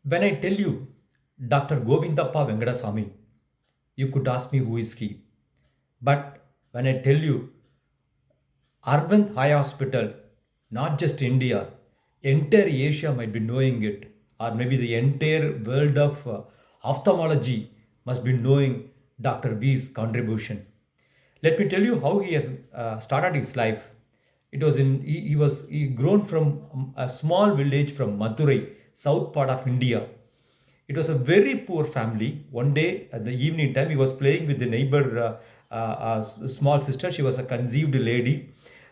When I tell you Dr. Govindappa Venkataswamy, you could ask me who is he. But when I tell you Aravind Eye Hospital, not just India, entire Asia might be knowing it, or maybe the entire world of ophthalmology must be knowing Dr. V's contribution. Let me tell you how he has started his life. It was in he grown from a small village from Madurai, south part of India. It was a very poor family. One day at the evening time, he was playing with the neighbor small sister. She was a conceived lady,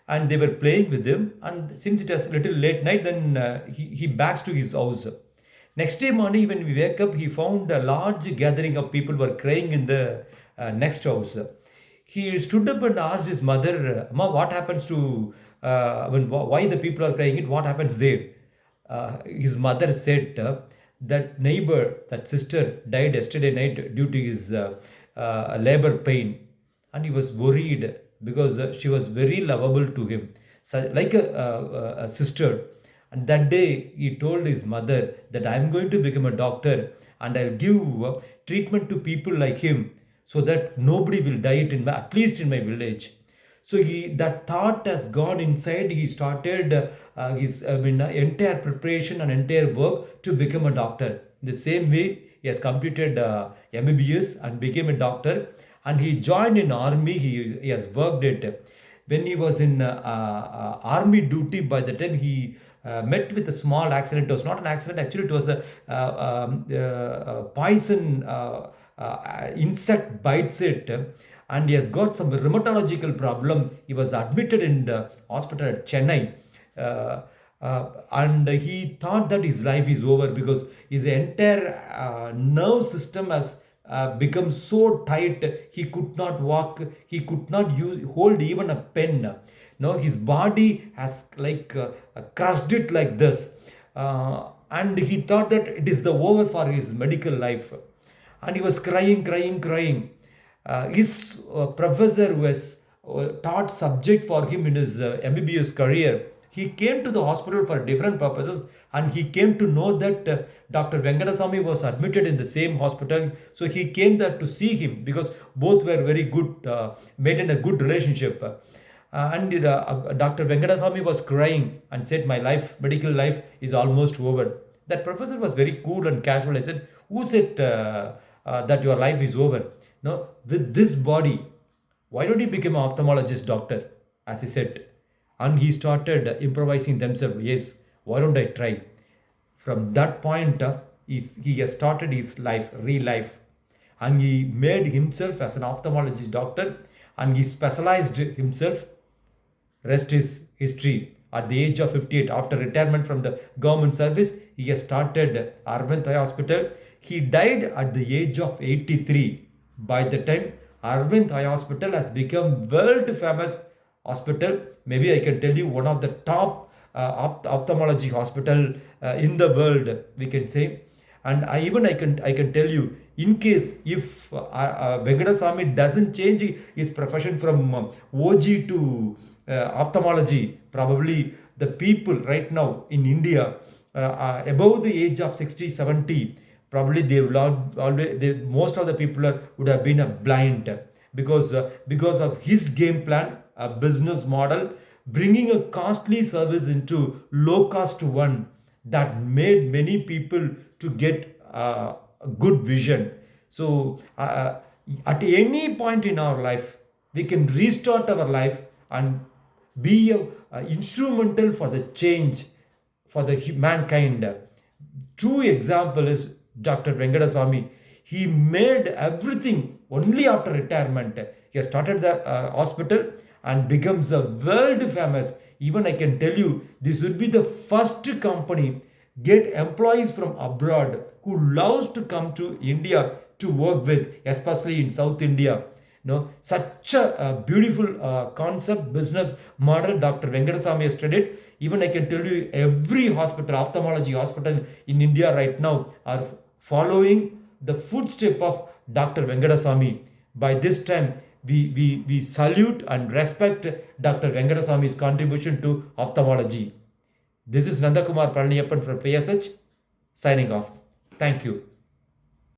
and they were playing with him. And since it was a little late night, then he backs to his house. Next day morning, when we wake up, he found a large gathering of people were crying in the next house. He stood up and asked his mother, "Ma, what happens to why the people are crying? It what happens there?" His mother said that neighbor, that sister died yesterday night due to his labor pain, and he was worried because she was very lovable to him, so, like a sister. And that day he told his mother that I'm going to become a doctor and I'll give treatment to people like him so that nobody will die it in my, at least in my village. So he that thought has gone inside. He started his entire preparation and entire work to become a doctor. The same way he has completed MBBS and became a doctor, and he joined in army. He has worked it when he was in army duty. By the time he met with a small accident, it was not an accident actually. It was a poison insect bites it, and he has got some rheumatological problem. He was admitted in the hospital at Chennai. And he thought that his life is over because his entire nerve system has become so tight. He could not walk, he could not hold even a pen. No, his body has like crushed it like this. And he thought that it is the over for his medical life, and he was crying. His professor who has taught subject for him in his MBBS career, he came to the hospital for different purposes, and he came to know that Dr. Venkataswamy was admitted in the same hospital. So he came there to see him because both were very good, maintained a good relationship. And Dr. Venkataswamy was crying and said, "My life, medical life, is almost over." That professor was very cool and casual. I said, "Who said that your life is over? No, with this body, why don't you become an ophthalmologist doctor?" As he said. And he started improvising themselves. Yes, why don't I try? From that point, he has started his life, real life. And he made himself as an ophthalmologist doctor, and he specialized himself. Rest is history. At the age of 58, after retirement from the government service, he has started Aravind Eye Hospital. He died at the age of 83. By the time, Aravind Eye Hospital has become world famous hospital. Maybe I can tell you one of the top ophthalmology hospital in the world, we can say. And I can tell you, in case if Venkataswamy doesn't change his profession from OG to ophthalmology, probably the people right now in India above the age of 60, 70, probably they will always most of the people would have been a blind because of his game plan, a business model, bringing a costly service into low cost one that made many people to get a good vision. So at any point in our life, we can restart our life and be a instrumental for the change for the mankind. True example is Dr. Venkataswamy. He made everything only after retirement. He has started the hospital and becomes a world famous. Even I can tell you, this would be the first company get employees from abroad who loves to come to India to work with, especially in South India. Such a beautiful concept, business model Dr. Venkataswamy has studied. Even I can tell you, every hospital, ophthalmology hospital in India right now are following the footstep of Dr. Venkataswamy. By this time, we salute and respect Dr. Venkataswamy's contribution to ophthalmology. This is Nandakumar Palaniyappan from PSH, signing off. Thank you.